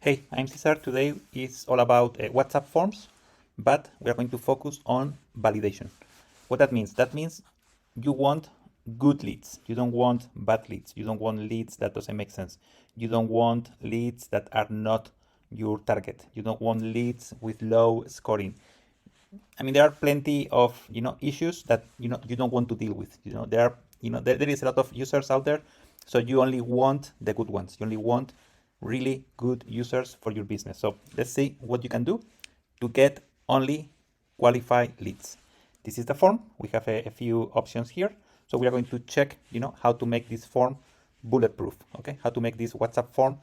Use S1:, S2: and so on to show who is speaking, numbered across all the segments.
S1: Hey, I'm Cesar. Today is all about WhatsApp forms, but we are going to focus on validation. What that means? That means you want good leads. You don't want bad leads. You don't want leads that doesn't make sense. You don't want leads that are not your target. You don't want leads with low scoring. I mean, there are plenty of issues that you don't want to deal with. There are there is a lot of users out there, so you only want the good ones. You only want really good users for your business. So let's see what you can do to get only qualified leads. This is the form. We have a few options here. So we are going to check how to make this form bulletproof. Okay, how to make this WhatsApp form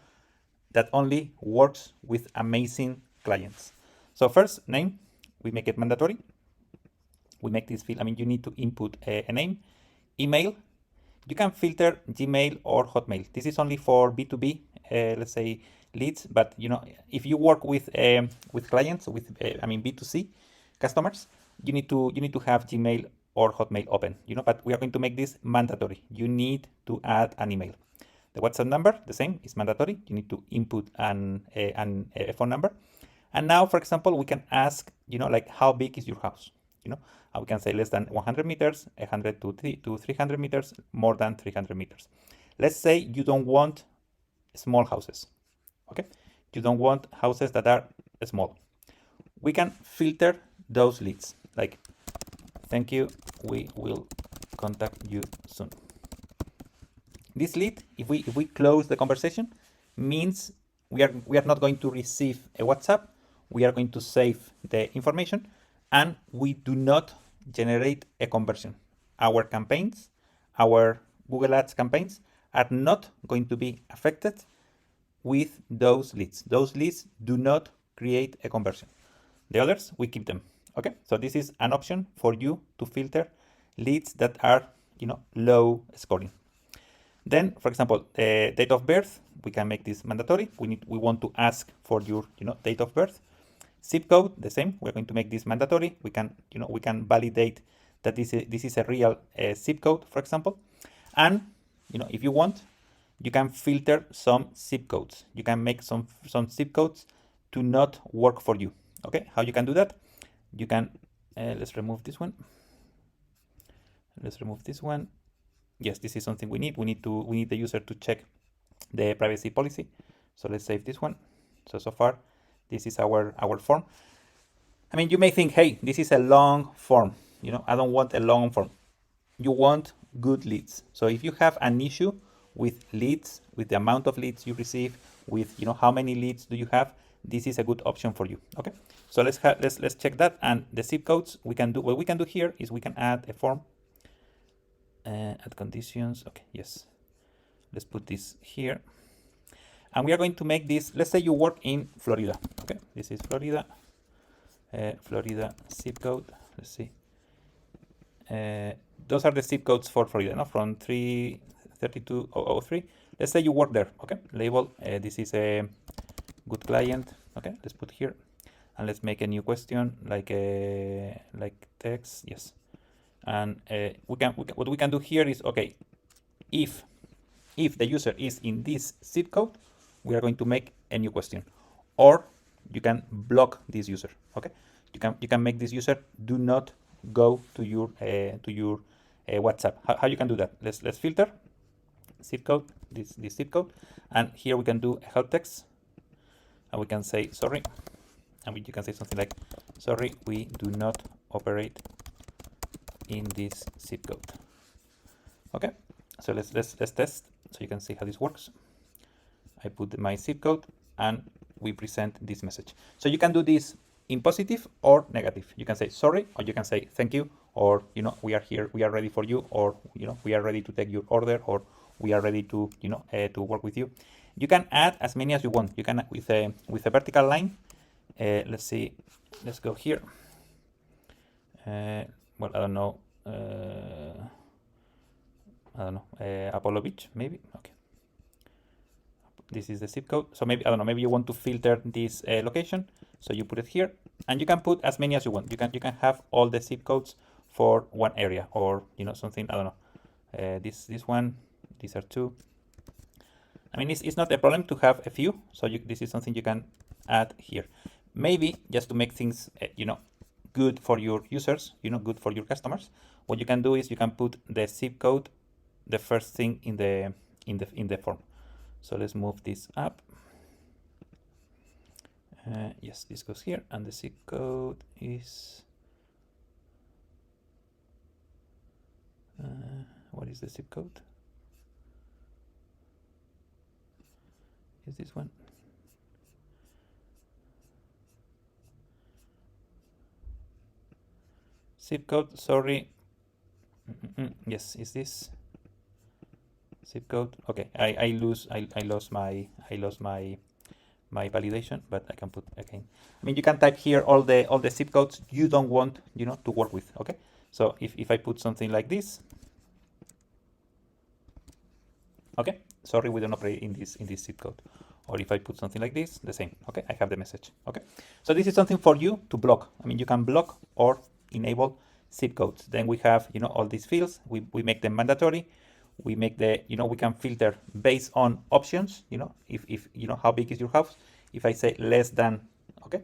S1: that only works with amazing clients. So first, name, we make it mandatory. We make this field, I mean, you need to input a name. Email, you can filter Gmail or Hotmail. This is only for B2B, let's say leads, but if you work with clients, with I mean B2C customers, you need to have Gmail or Hotmail open, but we are going to make this mandatory. You need to add an email. The WhatsApp number, the same, is mandatory. You need to input a phone number. And now, for example, we can ask, like how big is your house? We can say less than 100 meters, 100 to 300 meters, more than 300 meters. Let's say you don't want small houses, okay? You don't want houses that are small. We can filter those leads, like, thank you, we will contact you soon. This lead, if we close the conversation, means we are not going to receive a WhatsApp. We are going to save the information, and we do not generate a conversion. Our campaigns, our Google Ads campaigns, are not going to be affected with those leads. Those leads do not create a conversion. The others, we keep them. Okay, so this is an option for you to filter leads that are low scoring. Then, for example, date of birth, we can make this mandatory. We want to ask for your date of birth. Zip code, the same. We're going to make this mandatory. We can validate that this is a real zip code, for example. And if you want, you can filter some zip codes. You can make some zip codes to not work for you. Okay, how you can do that? You can let's remove this one. Let's remove this one. Yes, this is something we need. We need the user to check the privacy policy. So let's save this one. So far, this is our form. I mean, you may think, hey, this is a long form. I don't want a long form. You want good leads. So if you have an issue with leads, with the amount of leads you receive, with how many leads do you have, this is a good option for you. Okay. So let's check that. And the zip codes, what we can do here is we can add a form. Add conditions. Okay, yes. Let's put this here. And we are going to make this, let's say you work in Florida. Okay, this is Florida. Florida zip code. Let's see. Those are the zip codes for Florida, from 332,003. Let's say you work there. Okay, label. This is a good client. Okay, let's put here. And let's make a new question, like text. Yes. And what we can do here is, okay, if the user is in this zip code, we are going to make a new question, or you can block this user. Okay, you can make this user do not go to your WhatsApp. How you can do that? Let's filter zip code, this zip code, and here we can do a help text, and we can say sorry, and you can say something like, sorry, we do not operate in this zip code. Okay, so let's test so you can see how this works. I put my zip code and we present this message. So you can do this in positive or negative. You can say sorry, or you can say thank you, or we are here, we are ready for you, or we are ready to take your order, or we are ready to to work with you. You can add as many as you want. You can with a vertical line. Let's see. Let's go here. Well, I don't know. Apollo Beach, maybe. Okay. This is the zip code. So maybe, I don't know, maybe you want to filter this location. So you put it here, and you can put as many as you want. You can have all the zip codes for one area, or something. I don't know. This one. These are two. I mean, it's not a problem to have a few. So this is something you can add here. Maybe just to make things, good for your users, good for your customers. What you can do is you can put the zip code, the first thing in the form. So let's move this up. Yes, this goes here, and the zip code is. What is the zip code? Is this one? Zip code, sorry. Yes, is this zip code? Okay, I lost my validation, but I can put again. I mean, you can type here all the zip codes you don't want, to work with. Okay, so if I put something like this, okay, sorry, we don't operate in this zip code. Or if I put something like this, the same. Okay, I have the message. Okay, so this is something for you to block. I mean, you can block or enable zip codes. Then we have, all these fields. We make them mandatory. We make the, we can filter based on options. If how big is your house. If I say less than, okay,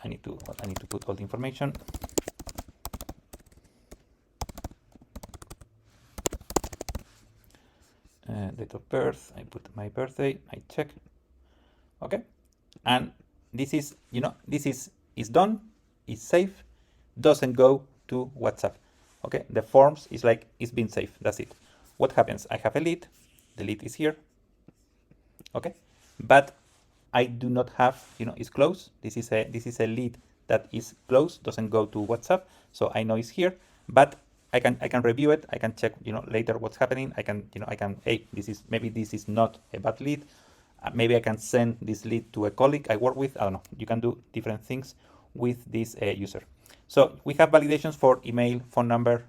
S1: I need to put all the information. Date of birth, I put my birthday, I check. Okay, and this is, this is done, is safe, doesn't go to WhatsApp. Okay, the forms is like it's been saved. That's it. What happens? I have a lead. The lead is here. Okay, but I do not have, it's closed. This is a lead that is closed, doesn't go to WhatsApp. So I know it's here, but I can review it. I can check, later what's happening. I can, hey, maybe this is not a bad lead. Maybe I can send this lead to a colleague I work with. I don't know. You can do different things with this user. So we have validations for email, phone number,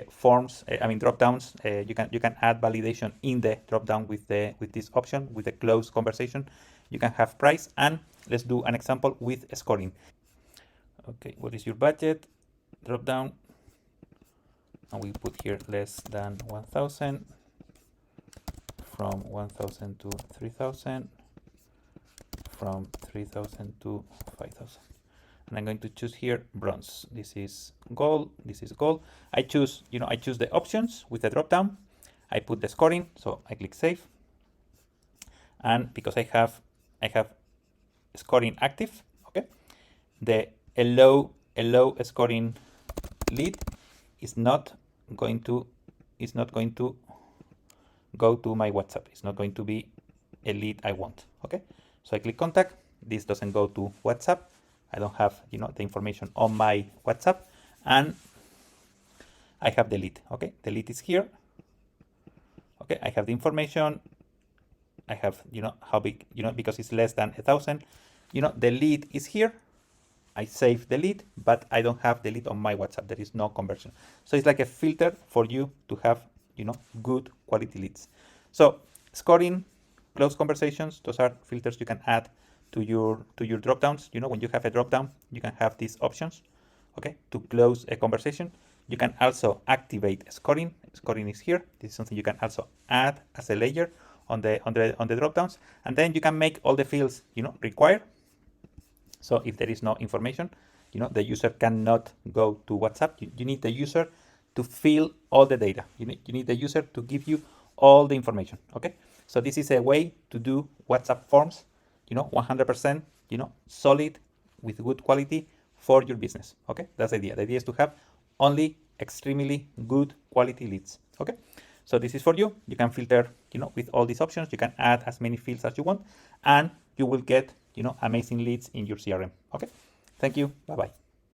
S1: forms. Dropdowns. You can add validation in the dropdown with this option with the close conversation. You can have price, and let's do an example with scoring. Okay, what is your budget? Dropdown. And we put here less than 1,000, from 1,000 to 3,000, from 3,000 to 5,000. And I'm going to choose here bronze. This is gold. This is gold. I choose, I choose the options with the drop down. I put the scoring, so I click save. And because I have scoring active, okay, the low scoring lead is not going to go to my WhatsApp. It's not going to be a lead I want. Okay, so I click contact. This doesn't go to WhatsApp. I don't have the information on my WhatsApp, and I have the lead. Okay, the lead is here. Okay, I have the information. I have how big, because it's less than 1,000. The lead is here. I save the lead, but I don't have the lead on my WhatsApp. There is no conversion. So it's like a filter for you to have, good quality leads. So scoring, close conversations, those are filters you can add to your dropdowns. When you have a dropdown, you can have these options, okay, to close a conversation. You can also activate scoring. Scoring is here. This is something you can also add as a layer on the dropdowns, and then you can make all the fields, required. So if there is no information, the user cannot go to WhatsApp. You need the user to fill all the data. You need the user to give you all the information. Okay. So this is a way to do WhatsApp forms, 100%, solid with good quality for your business. Okay. That's the idea. The idea is to have only extremely good quality leads. Okay. So this is for you. You can filter, with all these options. You can add as many fields as you want, and you will get, amazing leads in your CRM. Okay. Thank you. Bye-bye.